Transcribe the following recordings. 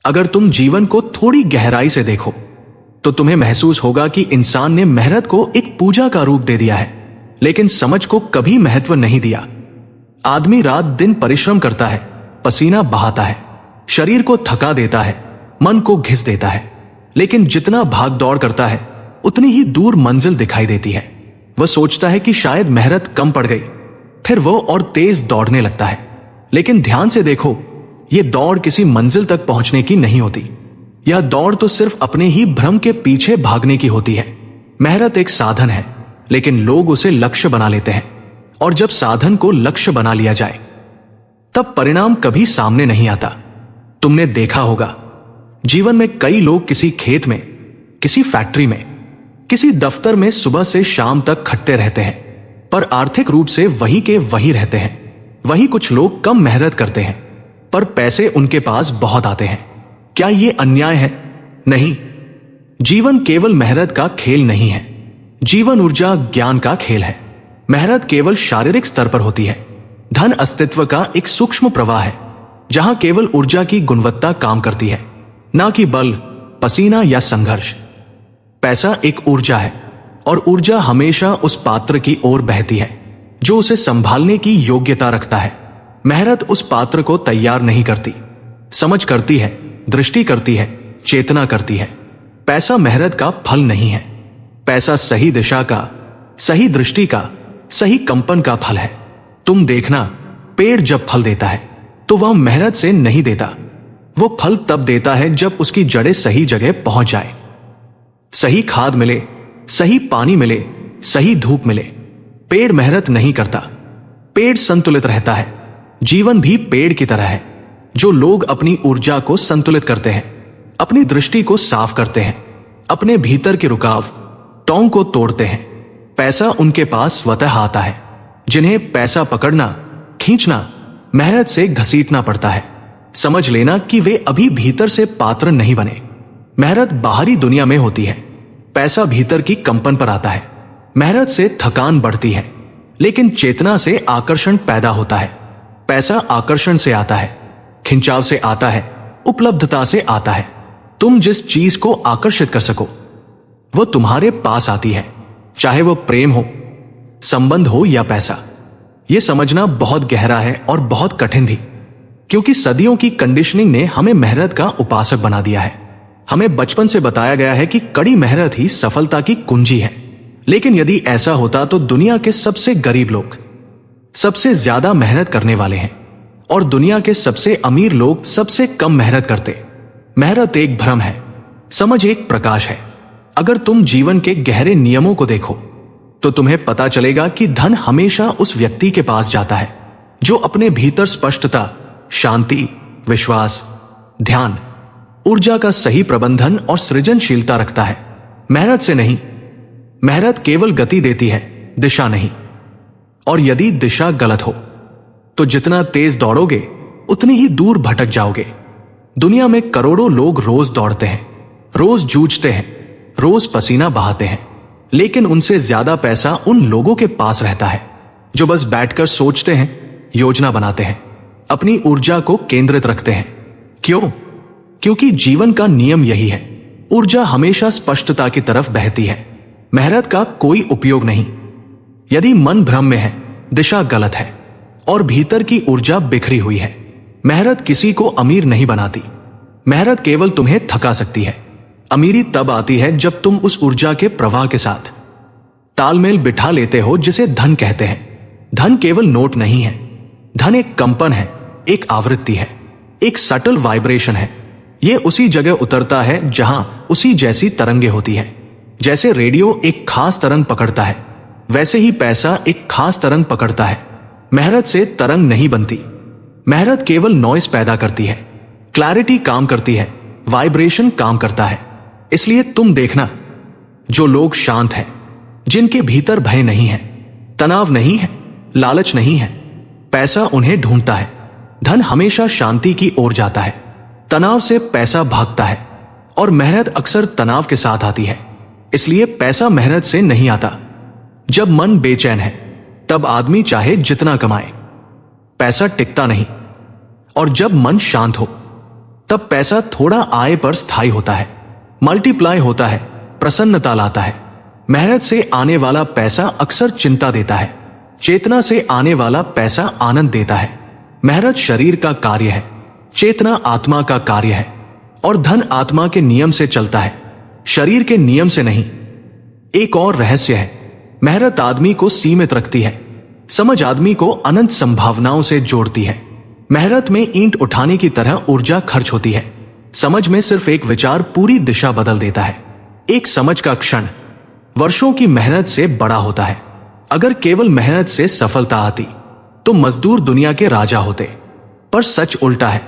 अगर तुम जीवन को थोड़ी गहराई से देखो तो तुम्हें महसूस होगा कि इंसान ने मेहनत को एक पूजा का रूप दे दिया है, लेकिन समझ को कभी महत्व नहीं दिया। आदमी रात दिन परिश्रम करता है, पसीना बहाता है, शरीर को थका देता है, मन को घिस देता है, लेकिन जितना भाग दौड़ करता है उतनी ही दूर मंजिल दिखाई देती है। वह सोचता है कि शायद मेहनत कम पड़ गई, फिर वो और तेज दौड़ने लगता है। लेकिन ध्यान से देखो, यह दौड़ किसी मंजिल तक पहुंचने की नहीं होती। यह दौड़ तो सिर्फ अपने ही भ्रम के पीछे भागने की होती है। मेहनत एक साधन है, लेकिन लोग उसे लक्ष्य बना लेते हैं, और जब साधन को लक्ष्य बना लिया जाए तब परिणाम कभी सामने नहीं आता। तुमने देखा होगा, जीवन में कई लोग किसी खेत में, किसी फैक्ट्री में, किसी दफ्तर में सुबह से शाम तक खटते रहते हैं, पर आर्थिक रूप से वही के वही रहते हैं। वही कुछ लोग कम मेहनत करते हैं, पर पैसे उनके पास बहुत आते हैं। क्या यह अन्याय है? नहीं। जीवन केवल मेहनत का खेल नहीं है। जीवन ऊर्जा ज्ञान का खेल है। मेहनत केवल शारीरिक स्तर पर होती है। धन अस्तित्व का एक सूक्ष्म प्रवाह है, जहां केवल ऊर्जा की गुणवत्ता काम करती है, ना कि बल, पसीना या संघर्ष। पैसा एक ऊर्जा है, और ऊर्जा हमेशा उस पात्र की ओर बहती है जो उसे संभालने की योग्यता रखता है। मेहनत उस पात्र को तैयार नहीं करती, समझ करती है, दृष्टि करती है, चेतना करती है। पैसा मेहनत का फल नहीं है। पैसा सही दिशा का, सही दृष्टि का, सही कंपन का फल है। तुम देखना, पेड़ जब फल देता है तो वह मेहनत से नहीं देता। वो फल तब देता है जब उसकी जड़ें सही जगह पहुंच जाए, सही खाद मिले, सही पानी मिले, सही धूप मिले। पेड़ मेहनत नहीं करता, पेड़ संतुलित रहता है। जीवन भी पेड़ की तरह है। जो लोग अपनी ऊर्जा को संतुलित करते हैं, अपनी दृष्टि को साफ करते हैं, अपने भीतर के रुकाव टोंग को तोड़ते हैं, पैसा उनके पास स्वतः आता है। जिन्हें पैसा पकड़ना, खींचना, मेहनत से घसीटना पड़ता है, समझ लेना कि वे अभी भीतर से पात्र नहीं बने। मेहनत बाहरी दुनिया में होती है, पैसा भीतर की कंपन पर आता है। मेहनत से थकान बढ़ती है, लेकिन चेतना से आकर्षण पैदा होता है। पैसा आकर्षण से आता है, खिंचाव से आता है, उपलब्धता से आता है। तुम जिस चीज को आकर्षित कर सको वो तुम्हारे पास आती है, चाहे वो प्रेम हो, संबंध हो या पैसा। यह समझना बहुत गहरा है और बहुत कठिन भी, क्योंकि सदियों की कंडीशनिंग ने हमें मेहनत का उपासक बना दिया है। हमें बचपन से बताया गया है कि कड़ी मेहनत ही सफलता की कुंजी है। लेकिन यदि ऐसा होता तो दुनिया के सबसे गरीब लोग सबसे ज्यादा मेहनत करने वाले हैं, और दुनिया के सबसे अमीर लोग सबसे कम मेहनत करते। मेहनत एक भ्रम है, समझ एक प्रकाश है। अगर तुम जीवन के गहरे नियमों को देखो तो तुम्हें पता चलेगा कि धन हमेशा उस व्यक्ति के पास जाता है जो अपने भीतर स्पष्टता, शांति, विश्वास, ध्यान, ऊर्जा का सही प्रबंधन और सृजनशीलता रखता है। मेहनत से नहीं। मेहनत केवल गति देती है, दिशा नहीं। और यदि दिशा गलत हो तो जितना तेज दौड़ोगे उतनी ही दूर भटक जाओगे। दुनिया में करोड़ों लोग रोज दौड़ते हैं, रोज जूझते हैं, रोज पसीना बहाते हैं, लेकिन उनसे ज्यादा पैसा उन लोगों के पास रहता है जो बस बैठकर सोचते हैं, योजना बनाते हैं, अपनी ऊर्जा को केंद्रित रखते हैं। क्यों? क्योंकि जीवन का नियम यही है, ऊर्जा हमेशा स्पष्टता की तरफ बहती है, मेहनत का कोई उपयोग नहीं। यदि मन भ्रम में है, दिशा गलत है और भीतर की ऊर्जा बिखरी हुई है, मेहनत किसी को अमीर नहीं बनाती। मेहनत केवल तुम्हें थका सकती है। अमीरी तब आती है जब तुम उस ऊर्जा के प्रवाह के साथ तालमेल बिठा लेते हो जिसे धन कहते हैं। धन केवल नोट नहीं है, धन एक कंपन है, एक आवृत्ति है, एक सटल वाइब्रेशन है। यह उसी जगह उतरता है जहां उसी जैसी तरंगे होती है। जैसे रेडियो एक खास तरंग पकड़ता है, वैसे ही पैसा एक खास तरंग पकड़ता है। मेहनत से तरंग नहीं बनती, मेहनत केवल नॉइस पैदा करती है। क्लैरिटी काम करती है, वाइब्रेशन काम करता है। इसलिए तुम देखना, जो लोग शांत हैं, जिनके भीतर भय नहीं है, तनाव नहीं है, लालच नहीं है, पैसा उन्हें ढूंढता है। धन हमेशा शांति की ओर जाता है, तनाव से पैसा भागता है, और मेहनत अक्सर तनाव के साथ आती है। इसलिए पैसा मेहनत से नहीं आता। जब मन बेचैन है तब आदमी चाहे जितना कमाए, पैसा टिकता नहीं। और जब मन शांत हो तब पैसा थोड़ा आय पर स्थायी होता है, मल्टीप्लाई होता है, प्रसन्नता लाता है। मेहनत से आने वाला पैसा अक्सर चिंता देता है, चेतना से आने वाला पैसा आनंद देता है। मेहनत शरीर का कार्य है, चेतना आत्मा का कार्य है, और धन आत्मा के नियम से चलता है, शरीर के नियम से नहीं। एक और रहस्य है, मेहनत आदमी को सीमित रखती है, समझ आदमी को अनंत संभावनाओं से जोड़ती है। मेहनत में ईंट उठाने की तरह ऊर्जा खर्च होती है, समझ में सिर्फ एक विचार पूरी दिशा बदल देता है। एक समझ का क्षण वर्षों की मेहनत से बड़ा होता है। अगर केवल मेहनत से सफलता आती तो मजदूर दुनिया के राजा होते, पर सच उल्टा है।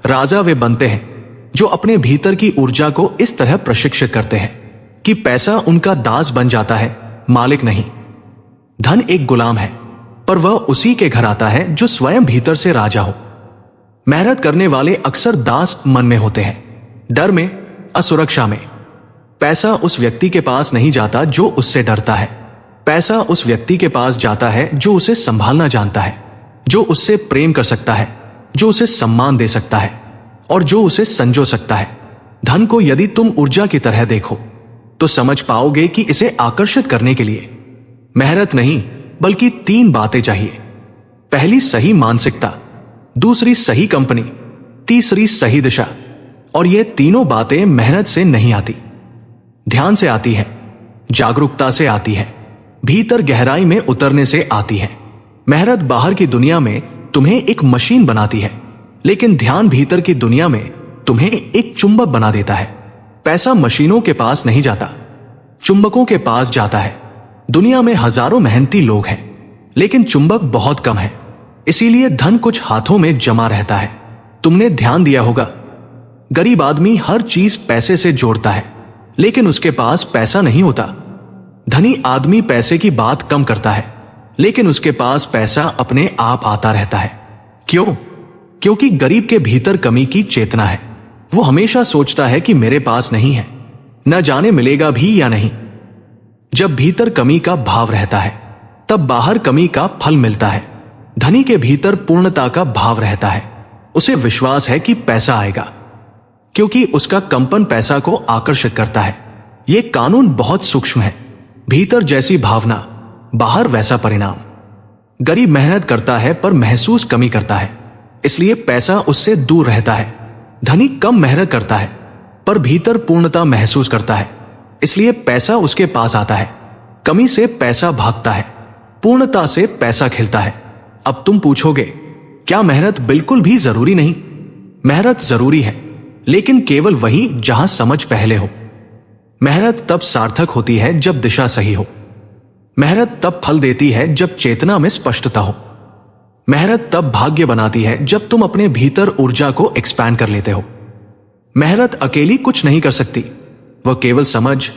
राजा वे बनते हैं जो अपने भीतर की ऊर्जा को इस तरह प्रशिक्षित करते हैं कि पैसा उनका दास बन जाता है, मालिक नहीं। धन एक गुलाम है, पर वह उसी के घर आता है जो स्वयं भीतर से राजा हो। मेहनत करने वाले अक्सर दास मन में होते हैं, डर में, असुरक्षा में। पैसा उस व्यक्ति के पास नहीं जाता जो उससे डरता है। पैसा उस व्यक्ति के पास जाता है जो उसे संभालना जानता है, जो उससे प्रेम कर सकता है, जो उसे सम्मान दे सकता है और जो उसे संजो सकता है। धन को यदि तुम ऊर्जा की तरह देखो तो समझ पाओगे कि इसे आकर्षित करने के लिए मेहनत नहीं बल्कि 3 बातें चाहिए। पहली सही मानसिकता, दूसरी सही कंपनी, तीसरी सही दिशा। और ये तीनों बातें मेहनत से नहीं आती, ध्यान से आती है, जागरूकता से आती है, भीतर गहराई में उतरने से आती है। मेहनत बाहर की दुनिया में तुम्हें एक मशीन बनाती है, लेकिन ध्यान भीतर की दुनिया में तुम्हें एक चुंबक बना देता है। पैसा मशीनों के पास नहीं जाता, चुंबकों के पास जाता है। दुनिया में हजारों मेहनती लोग हैं, लेकिन चुंबक बहुत कम है, इसीलिए धन कुछ हाथों में जमा रहता है। तुमने ध्यान दिया होगा, गरीब आदमी हर चीज पैसे से जोड़ता है, लेकिन उसके पास पैसा नहीं होता। धनी आदमी पैसे की बात कम करता है, लेकिन उसके पास पैसा अपने आप आता रहता है। क्यों? क्योंकि गरीब के भीतर कमी की चेतना है। वो हमेशा सोचता है कि मेरे पास नहीं है, न जाने मिलेगा भी या नहीं। जब भीतर कमी का भाव रहता है, तब बाहर कमी का फल मिलता है। धनी के भीतर पूर्णता का भाव रहता है। उसे विश्वास है कि पैसा आएगा, क्योंकि उसका कंपन पैसा को आकर्षित करता है। यह कानून बहुत सूक्ष्म है, भीतर जैसी भावना, बाहर वैसा परिणाम। गरीब मेहनत करता है पर महसूस कमी करता है, इसलिए पैसा उससे दूर रहता है। धनी कम मेहनत करता है पर भीतर पूर्णता महसूस करता है, इसलिए पैसा उसके पास आता है। कमी से पैसा भागता है, पूर्णता से पैसा खिलता है। अब तुम पूछोगे, क्या मेहनत बिल्कुल भी जरूरी नहीं? मेहनत जरूरी है, लेकिन केवल वही जहां समझ पहले हो। मेहनत तब सार्थक होती है जब दिशा सही हो। मेहनत तब फल देती है जब चेतना में स्पष्टता हो। मेहनत तब भाग्य बनाती है जब तुम अपने भीतर ऊर्जा को एक्सपैंड कर लेते हो। मेहनत अकेली कुछ नहीं कर सकती, वह केवल समझ,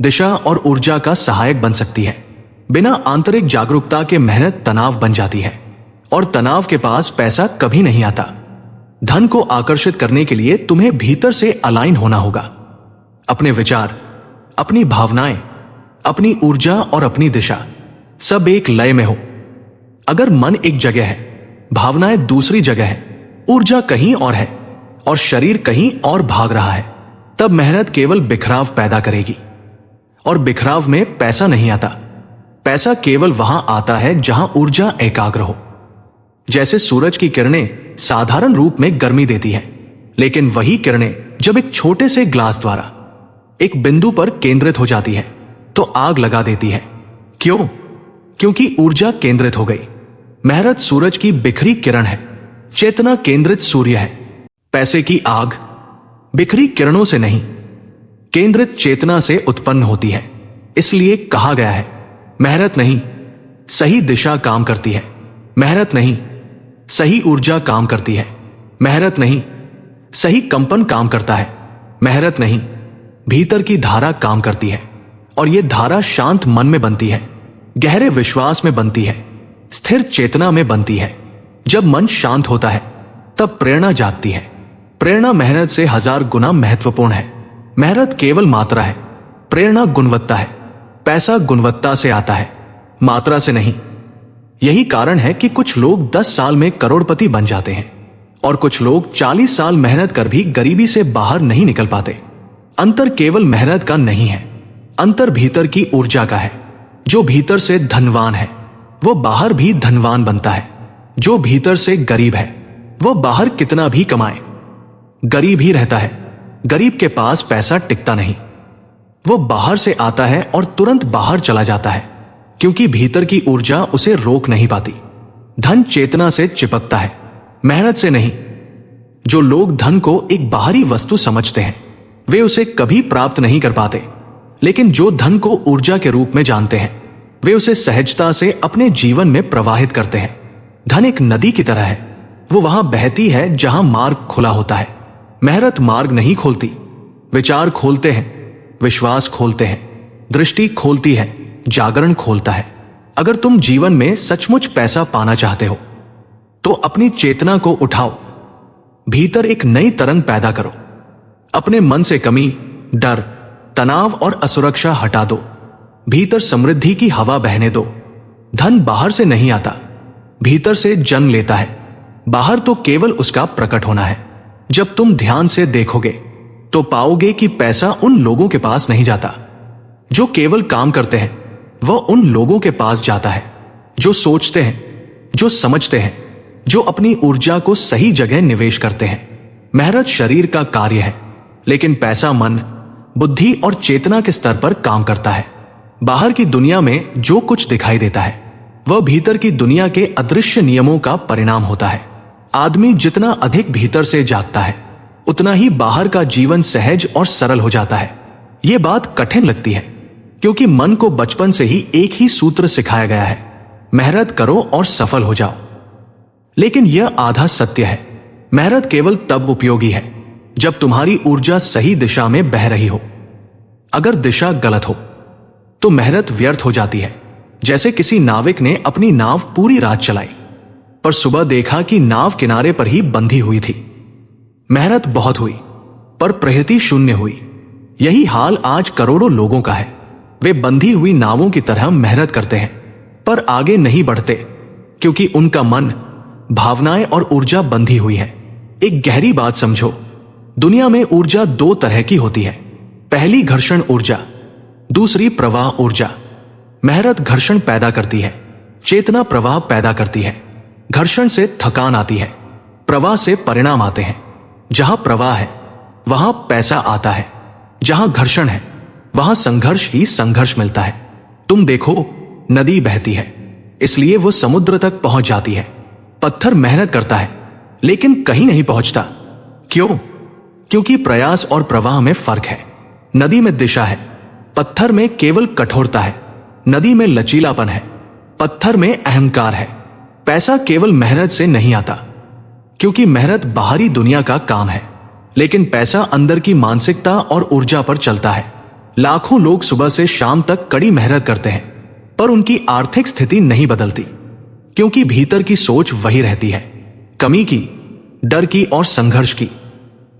दिशा और ऊर्जा का सहायक बन सकती है। बिना आंतरिक जागरूकता के मेहनत तनाव बन जाती है, और तनाव के पास पैसा कभी नहीं आता। धन को आकर्षित करने के लिए तुम्हें भीतर से अलाइन होना होगा। अपने विचार, अपनी भावनाएं, अपनी ऊर्जा और अपनी दिशा सब एक लय में हो। अगर मन एक जगह है, भावनाएं दूसरी जगह है, ऊर्जा कहीं और है और शरीर कहीं और भाग रहा है, तब मेहनत केवल बिखराव पैदा करेगी। और बिखराव में पैसा नहीं आता। पैसा केवल वहां आता है जहां ऊर्जा एकाग्र हो। जैसे सूरज की किरणें साधारण रूप में गर्मी देती हैं, लेकिन वही किरणें जब एक छोटे से ग्लास द्वारा एक बिंदु पर केंद्रित हो जाती है तो आग लगा देती है। क्यों? क्योंकि ऊर्जा केंद्रित हो गई। मेहनत सूरज की बिखरी किरण है, चेतना केंद्रित सूर्य है। पैसे की आग बिखरी किरणों से नहीं, केंद्रित चेतना से उत्पन्न होती है। इसलिए कहा गया है, मेहनत नहीं, सही दिशा काम करती है। मेहनत नहीं, सही ऊर्जा काम करती है। मेहनत नहीं, सही कंपन काम करता है। मेहनत नहीं, भीतर की धारा काम करती है। और यह धारा शांत मन में बनती है, गहरे विश्वास में बनती है, स्थिर चेतना में बनती है। जब मन शांत होता है तब प्रेरणा जागती है। प्रेरणा मेहनत से 1000 गुना महत्वपूर्ण है। मेहनत केवल मात्रा है, प्रेरणा गुणवत्ता है। पैसा गुणवत्ता से आता है, मात्रा से नहीं। यही कारण है कि कुछ लोग 10 साल में करोड़पति बन जाते हैं और कुछ लोग 40 साल मेहनत कर भी गरीबी से बाहर नहीं निकल पाते। अंतर केवल मेहनत का नहीं है, अंतर भीतर की ऊर्जा का है। जो भीतर से धनवान है वो बाहर भी धनवान बनता है। जो भीतर से गरीब है वो बाहर कितना भी कमाए गरीब ही रहता है। गरीब के पास पैसा टिकता नहीं, वो बाहर से आता है और तुरंत बाहर चला जाता है, क्योंकि भीतर की ऊर्जा उसे रोक नहीं पाती। धन चेतना से चिपकता है, मेहनत से नहीं। जो लोग धन को एक बाहरी वस्तु समझते हैं वे उसे कभी प्राप्त नहीं कर पाते, लेकिन जो धन को ऊर्जा के रूप में जानते हैं वे उसे सहजता से अपने जीवन में प्रवाहित करते हैं। धन एक नदी की तरह है, वो वहां बहती है जहां मार्ग खुला होता है। मेहनत मार्ग नहीं खोलती, विचार खोलते हैं, विश्वास खोलते हैं, दृष्टि खोलती है, जागरण खोलता है। अगर तुम जीवन में सचमुच पैसा पाना चाहते हो तो अपनी चेतना को उठाओ, भीतर एक नई तरंग पैदा करो। अपने मन से कमी, डर, तनाव और असुरक्षा हटा दो। भीतर समृद्धि की हवा बहने दो। धन बाहर से नहीं आता, भीतर से जन्म लेता है। बाहर तो केवल उसका प्रकट होना है। जब तुम ध्यान से देखोगे तो पाओगे कि पैसा उन लोगों के पास नहीं जाता जो केवल काम करते हैं, वह उन लोगों के पास जाता है जो सोचते हैं, जो समझते हैं, जो अपनी ऊर्जा को सही जगह निवेश करते हैं। मेहनत शरीर का कार्य है, लेकिन पैसा मन, बुद्धि और चेतना के स्तर पर काम करता है। बाहर की दुनिया में जो कुछ दिखाई देता है वह भीतर की दुनिया के अदृश्य नियमों का परिणाम होता है। आदमी जितना अधिक भीतर से जागता है उतना ही बाहर का जीवन सहज और सरल हो जाता है। यह बात कठिन लगती है, क्योंकि मन को बचपन से ही एक ही सूत्र सिखाया गया है, मेहनत करो और सफल हो जाओ। लेकिन यह आधा सत्य है। मेहनत केवल तब उपयोगी है जब तुम्हारी ऊर्जा सही दिशा में बह रही हो। अगर दिशा गलत हो तो मेहनत व्यर्थ हो जाती है। जैसे किसी नाविक ने अपनी नाव पूरी रात चलाई, पर सुबह देखा कि नाव किनारे पर ही बंधी हुई थी। मेहनत बहुत हुई पर प्रगति शून्य हुई। यही हाल आज करोड़ों लोगों का है। वे बंधी हुई नावों की तरह मेहनत करते हैं पर आगे नहीं बढ़ते, क्योंकि उनका मन, भावनाएं और ऊर्जा बंधी हुई है। एक गहरी बात समझो, दुनिया में ऊर्जा दो तरह की होती है। पहली घर्षण ऊर्जा, दूसरी प्रवाह ऊर्जा। मेहनत घर्षण पैदा करती है, चेतना प्रवाह पैदा करती है। घर्षण से थकान आती है, प्रवाह से परिणाम आते हैं। जहां प्रवाह है वहां पैसा आता है, जहां घर्षण है वहां संघर्ष ही संघर्ष मिलता है। तुम देखो, नदी बहती है इसलिए वो समुद्र तक पहुंच जाती है। पत्थर मेहनत करता है लेकिन कहीं नहीं पहुंचता। क्यों? क्योंकि प्रयास और प्रवाह में फर्क है। नदी में दिशा है, पत्थर में केवल कठोरता है। नदी में लचीलापन है, पत्थर में अहंकार है। पैसा केवल मेहनत से नहीं आता, क्योंकि मेहनत बाहरी दुनिया का काम है, लेकिन पैसा अंदर की मानसिकता और ऊर्जा पर चलता है। लाखों लोग सुबह से शाम तक कड़ी मेहनत करते हैं, पर उनकी आर्थिक स्थिति नहीं बदलती, क्योंकि भीतर की सोच वही रहती है, कमी की, डर की और संघर्ष की।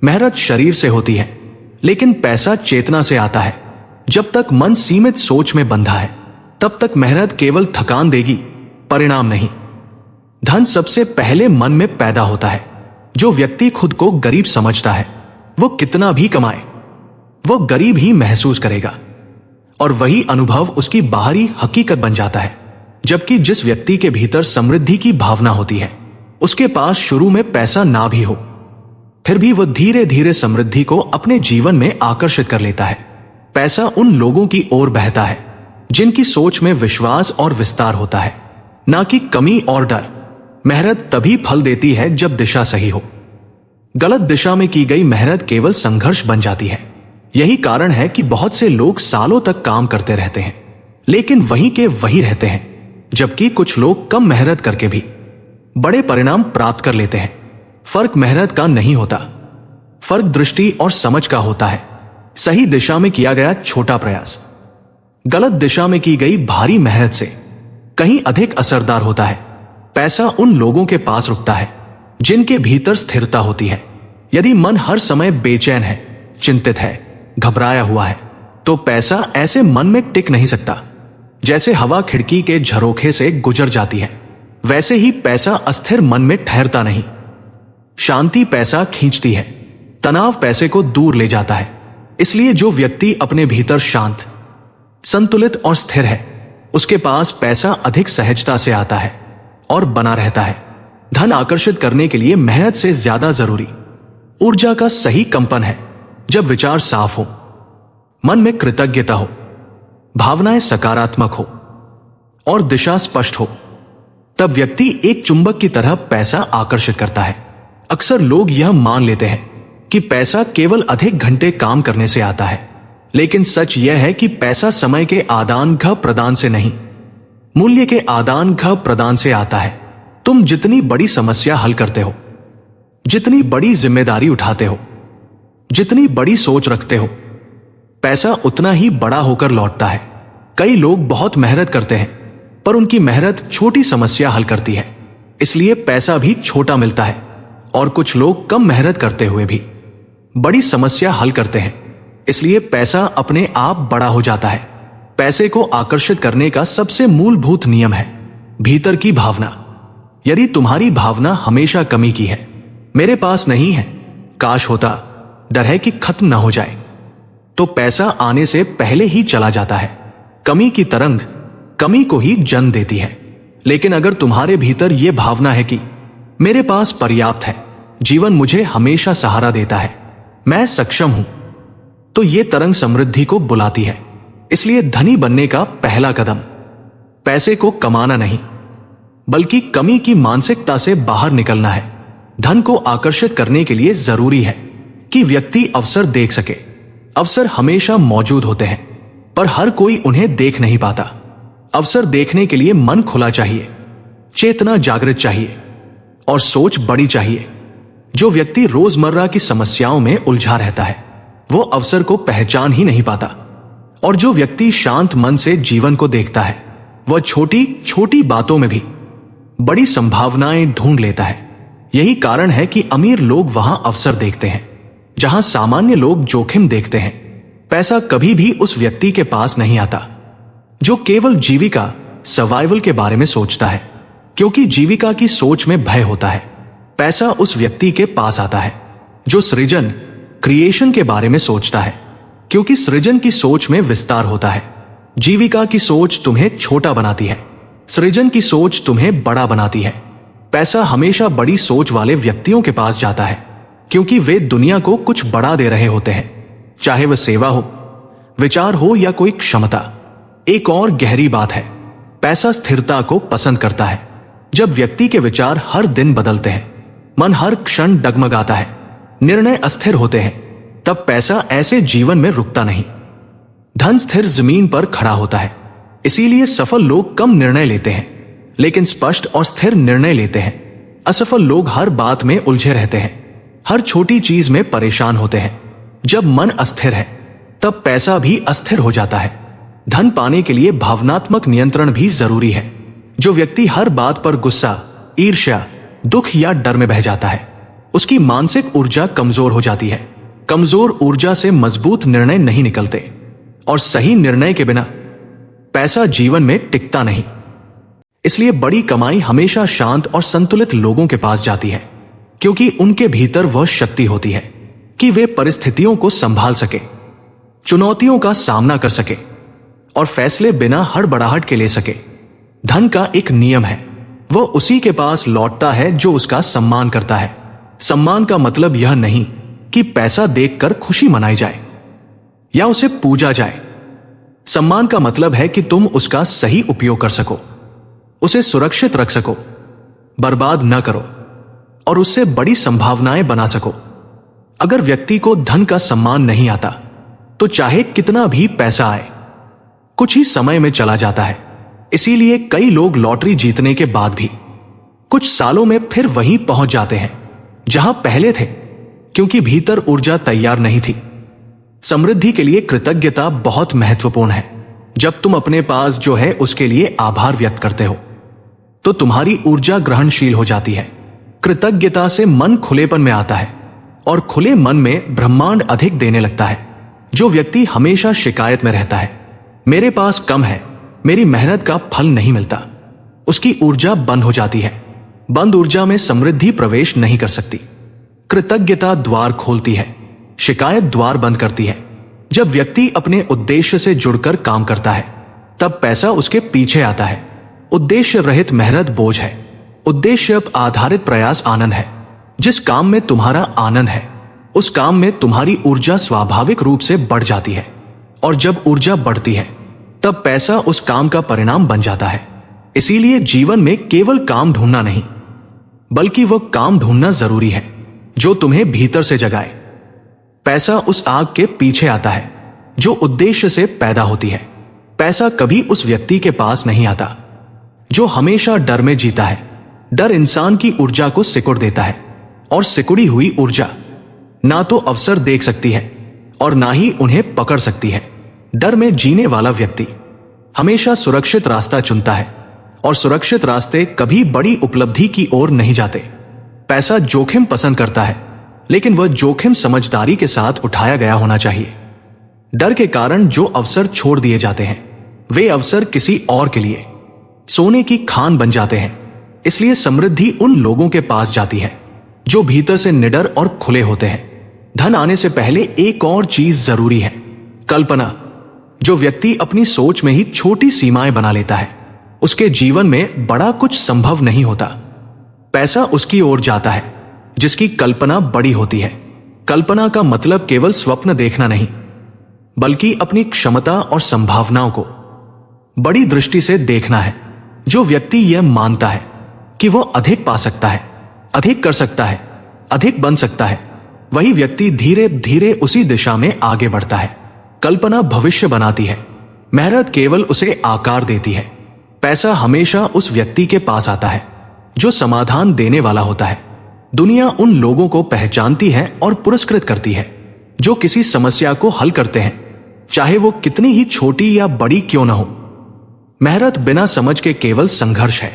मेहनत शरीर से होती है, लेकिन पैसा चेतना से आता है। जब तक मन सीमित सोच में बंधा है तब तक मेहनत केवल थकान देगी, परिणाम नहीं। धन सबसे पहले मन में पैदा होता है। जो व्यक्ति खुद को गरीब समझता है वो कितना भी कमाए वो गरीब ही महसूस करेगा, और वही अनुभव उसकी बाहरी हकीकत बन जाता है। जबकि जिस व्यक्ति के भीतर समृद्धि की भावना होती है उसके पास शुरू में पैसा ना भी हो, फिर भी वह धीरे धीरे समृद्धि को अपने जीवन में आकर्षित कर लेता है। पैसा उन लोगों की ओर बहता है जिनकी सोच में विश्वास और विस्तार होता है, ना कि कमी और डर। मेहनत तभी फल देती है जब दिशा सही हो। गलत दिशा में की गई मेहनत केवल संघर्ष बन जाती है। यही कारण है कि बहुत से लोग सालों तक काम करते रहते हैं लेकिन वहीं के वहीं रहते हैं, जबकि कुछ लोग कम मेहनत करके भी बड़े परिणाम प्राप्त कर लेते हैं। फर्क मेहनत का नहीं होता, फर्क दृष्टि और समझ का होता है। सही दिशा में किया गया छोटा प्रयास गलत दिशा में की गई भारी मेहनत से कहीं अधिक असरदार होता है। पैसा उन लोगों के पास रुकता है जिनके भीतर स्थिरता होती है। यदि मन हर समय बेचैन है, चिंतित है, घबराया हुआ है, तो पैसा ऐसे मन में टिक नहीं सकता। जैसे हवा खिड़की के झरोखे से गुजर जाती है, वैसे ही पैसा अस्थिर मन में ठहरता नहीं। शांति पैसा खींचती है, तनाव पैसे को दूर ले जाता है। इसलिए जो व्यक्ति अपने भीतर शांत, संतुलित और स्थिर है, उसके पास पैसा अधिक सहजता से आता है और बना रहता है। धन आकर्षित करने के लिए मेहनत से ज्यादा जरूरी ऊर्जा का सही कंपन है। जब विचार साफ हो, मन में कृतज्ञता हो, भावनाएं सकारात्मक हो और दिशा स्पष्ट हो, तब व्यक्ति एक चुंबक की तरह पैसा आकर्षित करता है। अक्सर लोग यह मान लेते हैं कि पैसा केवल अधिक घंटे काम करने से आता है, लेकिन सच यह है कि पैसा समय के आदान प्रदान से नहीं, मूल्य के आदान प्रदान से आता है। तुम जितनी बड़ी समस्या हल करते हो, जितनी बड़ी जिम्मेदारी उठाते हो, जितनी बड़ी सोच रखते हो, पैसा उतना ही बड़ा होकर लौटता है। कई लोग बहुत मेहनत करते हैं, पर उनकी मेहनत छोटी समस्या हल करती है, इसलिए पैसा भी छोटा मिलता है। और कुछ लोग कम मेहनत करते हुए भी बड़ी समस्या हल करते हैं, इसलिए पैसा अपने आप बड़ा हो जाता है। पैसे को आकर्षित करने का सबसे मूलभूत नियम है भीतर की भावना। यदि तुम्हारी भावना हमेशा कमी की है, मेरे पास नहीं है, काश होता, डर है कि खत्म ना हो जाए, तो पैसा आने से पहले ही चला जाता है। कमी की तरंग कमी को ही जन्म देती है। लेकिन अगर तुम्हारे भीतर यह भावना है कि मेरे पास पर्याप्त है, जीवन मुझे हमेशा सहारा देता है, मैं सक्षम हूं, तो यह तरंग समृद्धि को बुलाती है। इसलिए धनी बनने का पहला कदम पैसे को कमाना नहीं, बल्कि कमी की मानसिकता से बाहर निकलना है। धन को आकर्षित करने के लिए जरूरी है कि व्यक्ति अवसर देख सके। अवसर हमेशा मौजूद होते हैं, पर हर कोई उन्हें देख नहीं पाता। अवसर देखने के लिए मन खुला चाहिए, चेतना जागृत चाहिए और सोच बड़ी चाहिए। जो व्यक्ति रोजमर्रा की समस्याओं में उलझा रहता है, वो अवसर को पहचान ही नहीं पाता। और जो व्यक्ति शांत मन से जीवन को देखता है, वह छोटी छोटी बातों में भी बड़ी संभावनाएं ढूंढ लेता है। यही कारण है कि अमीर लोग वहां अवसर देखते हैं, जहां सामान्य लोग जोखिम देखते हैं। पैसा कभी भी उस व्यक्ति के पास नहीं आता जो केवल जीविका, सर्वाइवल के बारे में सोचता है, क्योंकि जीविका की सोच में भय होता है। पैसा उस व्यक्ति के पास आता है जो सृजन, क्रिएशन के बारे में सोचता है, क्योंकि सृजन की सोच में विस्तार होता है। जीविका की सोच तुम्हें छोटा बनाती है, सृजन की सोच तुम्हें बड़ा बनाती है। पैसा हमेशा बड़ी सोच वाले व्यक्तियों के पास जाता है, क्योंकि वे दुनिया को कुछ बड़ा दे रहे होते हैं, चाहे वह सेवा हो, विचार हो या कोई क्षमता। एक और गहरी बात है, पैसा स्थिरता को पसंद करता है। जब व्यक्ति के विचार हर दिन बदलते हैं, मन हर क्षण डगमगाता है, निर्णय अस्थिर होते हैं, तब पैसा ऐसे जीवन में रुकता नहीं। धन स्थिर जमीन पर खड़ा होता है, इसीलिए सफल लोग कम निर्णय लेते हैं, लेकिन स्पष्ट और स्थिर निर्णय लेते हैं। असफल लोग हर बात में उलझे रहते हैं, हर छोटी चीज में परेशान होते हैं। जब मन अस्थिर है, तब पैसा भी अस्थिर हो जाता है। धन पाने के लिए भावनात्मक नियंत्रण भी जरूरी है। जो व्यक्ति हर बात पर गुस्सा, ईर्ष्या, दुख या डर में बह जाता है, उसकी मानसिक ऊर्जा कमजोर हो जाती है। कमजोर ऊर्जा से मजबूत निर्णय नहीं निकलते, और सही निर्णय के बिना पैसा जीवन में टिकता नहीं। इसलिए बड़ी कमाई हमेशा शांत और संतुलित लोगों के पास जाती है, क्योंकि उनके भीतर वह शक्ति होती है कि वे परिस्थितियों को संभाल सके, चुनौतियों का सामना कर सके और फैसले बिना हड़बड़ाहट के ले सके। धन का एक नियम है, वह उसी के पास लौटता है जो उसका सम्मान करता है। सम्मान का मतलब यह नहीं कि पैसा देखकर खुशी मनाई जाए या उसे पूजा जाए। सम्मान का मतलब है कि तुम उसका सही उपयोग कर सको, उसे सुरक्षित रख सको, बर्बाद न करो और उससे बड़ी संभावनाएं बना सको। अगर व्यक्ति को धन का सम्मान नहीं आता, तो चाहे कितना भी पैसा आए, कुछ ही समय में चला जाता है। इसीलिए कई लोग लॉटरी जीतने के बाद भी कुछ सालों में फिर वहीं पहुंच जाते हैं जहां पहले थे, क्योंकि भीतर ऊर्जा तैयार नहीं थी। समृद्धि के लिए कृतज्ञता बहुत महत्वपूर्ण है। जब तुम अपने पास जो है उसके लिए आभार व्यक्त करते हो, तो तुम्हारी ऊर्जा ग्रहणशील हो जाती है। कृतज्ञता से मन खुलेपन में आता है और खुले मन में ब्रह्मांड अधिक देने लगता है। जो व्यक्ति हमेशा शिकायत में रहता है, मेरे पास कम है, मेरी मेहनत का फल नहीं मिलता, उसकी ऊर्जा बंद हो जाती है। बंद ऊर्जा में समृद्धि प्रवेश नहीं कर सकती। कृतज्ञता द्वार खोलती है, शिकायत द्वार बंद करती है। जब व्यक्ति अपने उद्देश्य से जुड़कर काम करता है तब पैसा उसके पीछे आता है। उद्देश्य रहित मेहनत बोझ है, उद्देश्य आधारित प्रयास आनंद है। जिस काम में तुम्हारा आनंद है उस काम में तुम्हारी ऊर्जा स्वाभाविक रूप से बढ़ जाती है, और जब ऊर्जा बढ़ती है तब पैसा उस काम का परिणाम बन जाता है। इसीलिए जीवन में केवल काम ढूंढना नहीं, बल्कि वह काम ढूंढना जरूरी है जो तुम्हें भीतर से जगाए। पैसा उस आग के पीछे आता है जो उद्देश्य से पैदा होती है। पैसा कभी उस व्यक्ति के पास नहीं आता जो हमेशा डर में जीता है। डर इंसान की ऊर्जा को सिकुड़ देता है, और सिकुड़ी हुई ऊर्जा ना तो अवसर देख सकती है और ना ही उन्हें पकड़ सकती है। डर में जीने वाला व्यक्ति हमेशा सुरक्षित रास्ता चुनता है, और सुरक्षित रास्ते कभी बड़ी उपलब्धि की ओर नहीं जाते। पैसा जोखिम पसंद करता है, लेकिन वह जोखिम समझदारी के साथ उठाया गया होना चाहिए। डर के कारण जो अवसर छोड़ दिए जाते हैं वे अवसर किसी और के लिए सोने की खान बन जाते हैं। इसलिए समृद्धि उन लोगों के पास जाती है जो भीतर से निडर और खुले होते हैं। धन आने से पहले एक और चीज जरूरी है, कल्पना। जो व्यक्ति अपनी सोच में ही छोटी सीमाएं बना लेता है उसके जीवन में बड़ा कुछ संभव नहीं होता। पैसा उसकी ओर जाता है जिसकी कल्पना बड़ी होती है। कल्पना का मतलब केवल स्वप्न देखना नहीं, बल्कि अपनी क्षमता और संभावनाओं को बड़ी दृष्टि से देखना है। जो व्यक्ति यह मानता है कि वह अधिक पा सकता है, अधिक कर सकता है, अधिक बन सकता है, वही व्यक्ति धीरे धीरे उसी दिशा में आगे बढ़ता है। कल्पना भविष्य बनाती है, मेहनत केवल उसे आकार देती है। पैसा हमेशा उस व्यक्ति के पास आता है जो समाधान देने वाला होता है। दुनिया उन लोगों को पहचानती है और पुरस्कृत करती है जो किसी समस्या को हल करते हैं, चाहे वो कितनी ही छोटी या बड़ी क्यों न हो। मेहनत बिना समझ के केवल संघर्ष है,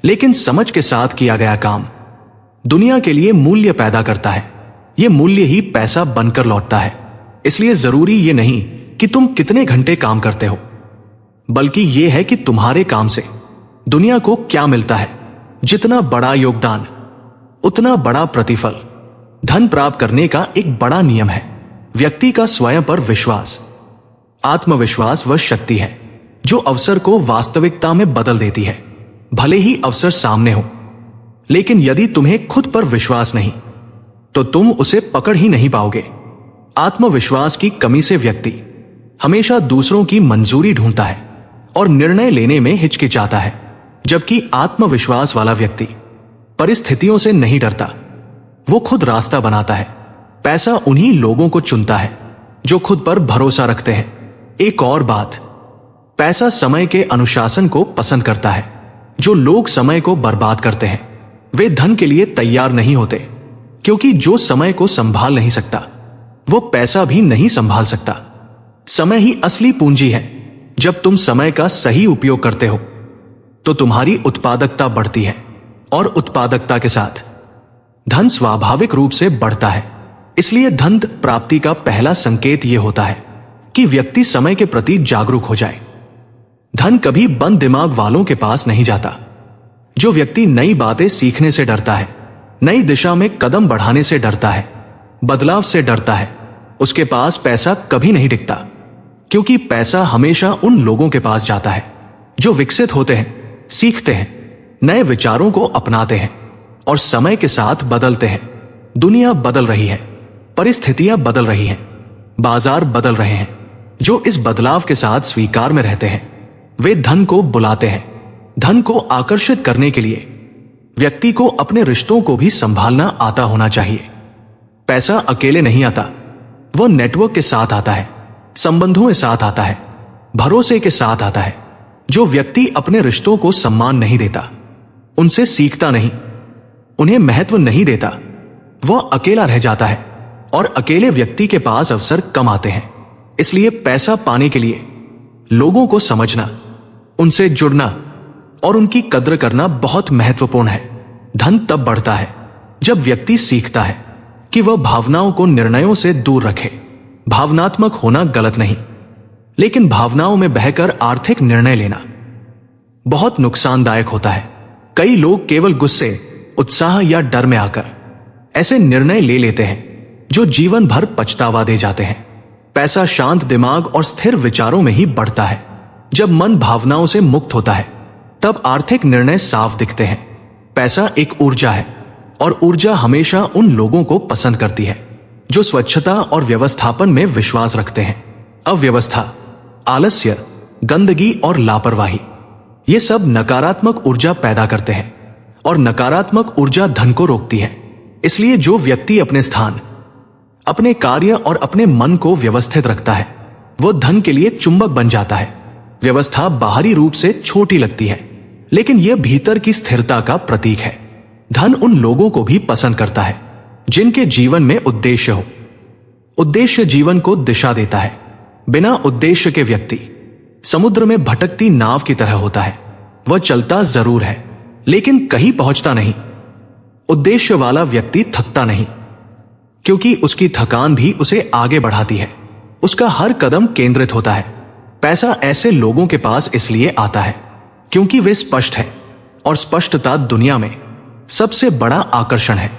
लेकिन समझ के साथ किया गया काम दुनिया के लिए मूल्य पैदा करता है। यह मूल्य ही पैसा बनकर लौटता है। इसलिए जरूरी ये नहीं कि तुम कितने घंटे काम करते हो, बल्कि यह है कि तुम्हारे काम से दुनिया को क्या मिलता है। जितना बड़ा योगदान उतना बड़ा प्रतिफल। धन प्राप्त करने का एक बड़ा नियम है व्यक्ति का स्वयं पर विश्वास। आत्मविश्वास वह शक्ति है जो अवसर को वास्तविकता में बदल देती है। भले ही अवसर सामने हो, लेकिन यदि तुम्हें खुद पर विश्वास नहीं तो तुम उसे पकड़ ही नहीं पाओगे। आत्मविश्वास की कमी से व्यक्ति हमेशा दूसरों की मंजूरी ढूंढता है और निर्णय लेने में हिचकिचाता है, जबकि आत्मविश्वास वाला व्यक्ति परिस्थितियों से नहीं डरता, वो खुद रास्ता बनाता है। पैसा उन्हीं लोगों को चुनता है जो खुद पर भरोसा रखते हैं। एक और बात, पैसा समय के अनुशासन को पसंद करता है। जो लोग समय को बर्बाद करते हैं वे धन के लिए तैयार नहीं होते, क्योंकि जो समय को संभाल नहीं सकता वो पैसा भी नहीं संभाल सकता। समय ही असली पूंजी है। जब तुम समय का सही उपयोग करते हो तो तुम्हारी उत्पादकता बढ़ती है, और उत्पादकता के साथ धन स्वाभाविक रूप से बढ़ता है। इसलिए धन प्राप्ति का पहला संकेत यह होता है कि व्यक्ति समय के प्रति जागरूक हो जाए। धन कभी बंद दिमाग वालों के पास नहीं जाता। जो व्यक्ति नई बातें सीखने से डरता है, नई दिशा में कदम बढ़ाने से डरता है, बदलाव से डरता है, उसके पास पैसा कभी नहीं टिकता। क्योंकि पैसा हमेशा उन लोगों के पास जाता है जो विकसित होते हैं, सीखते हैं, नए विचारों को अपनाते हैं और समय के साथ बदलते हैं। दुनिया बदल रही है, परिस्थितियां बदल रही हैं, बाजार बदल रहे हैं। जो इस बदलाव के साथ स्वीकार में रहते हैं वे धन को बुलाते हैं। धन को आकर्षित करने के लिए व्यक्ति को अपने रिश्तों को भी संभालना आता होना चाहिए। पैसा अकेले नहीं आता, वह नेटवर्क के साथ आता है, संबंधों के साथ आता है, भरोसे के साथ आता है। जो व्यक्ति अपने रिश्तों को सम्मान नहीं देता, उनसे सीखता नहीं, उन्हें महत्व नहीं देता, वह अकेला रह जाता है, और अकेले व्यक्ति के पास अवसर कम आते हैं। इसलिए पैसा पाने के लिए लोगों को समझना, उनसे जुड़ना और उनकी कद्र करना बहुत महत्वपूर्ण है। धन तब बढ़ता है जब व्यक्ति सीखता है कि वह भावनाओं को निर्णयों से दूर रखे। भावनात्मक होना गलत नहीं, लेकिन भावनाओं में बहकर आर्थिक निर्णय लेना बहुत नुकसानदायक होता है। कई लोग केवल गुस्से, उत्साह या डर में आकर ऐसे निर्णय ले लेते हैं जो जीवन भर पछतावा दे जाते हैं। पैसा शांत दिमाग और स्थिर विचारों में ही बढ़ता है। जब मन भावनाओं से मुक्त होता है तब आर्थिक निर्णय साफ दिखते हैं। पैसा एक ऊर्जा है और ऊर्जा हमेशा उन लोगों को पसंद करती है जो स्वच्छता और व्यवस्थापन में विश्वास रखते हैं। अव्यवस्था, आलस्य, गंदगी और लापरवाही, ये सब नकारात्मक ऊर्जा पैदा करते हैं और नकारात्मक ऊर्जा धन को रोकती है। इसलिए जो व्यक्ति अपने स्थान, अपने कार्य और अपने मन को व्यवस्थित रखता है वो धन के लिए चुंबक बन जाता है। व्यवस्था बाहरी रूप से छोटी लगती है लेकिन यह भीतर की स्थिरता का प्रतीक है। धन उन लोगों को भी पसंद करता है जिनके जीवन में उद्देश्य हो। उद्देश्य जीवन को दिशा देता है। बिना उद्देश्य के व्यक्ति समुद्र में भटकती नाव की तरह होता है। वह चलता जरूर है लेकिन कहीं पहुंचता नहीं। उद्देश्य वाला व्यक्ति थकता नहीं क्योंकि उसकी थकान भी उसे आगे बढ़ाती है। उसका हर कदम केंद्रित होता है। पैसा ऐसे लोगों के पास इसलिए आता है क्योंकि वे स्पष्ट हैं और स्पष्टता दुनिया में सबसे बड़ा आकर्षण है।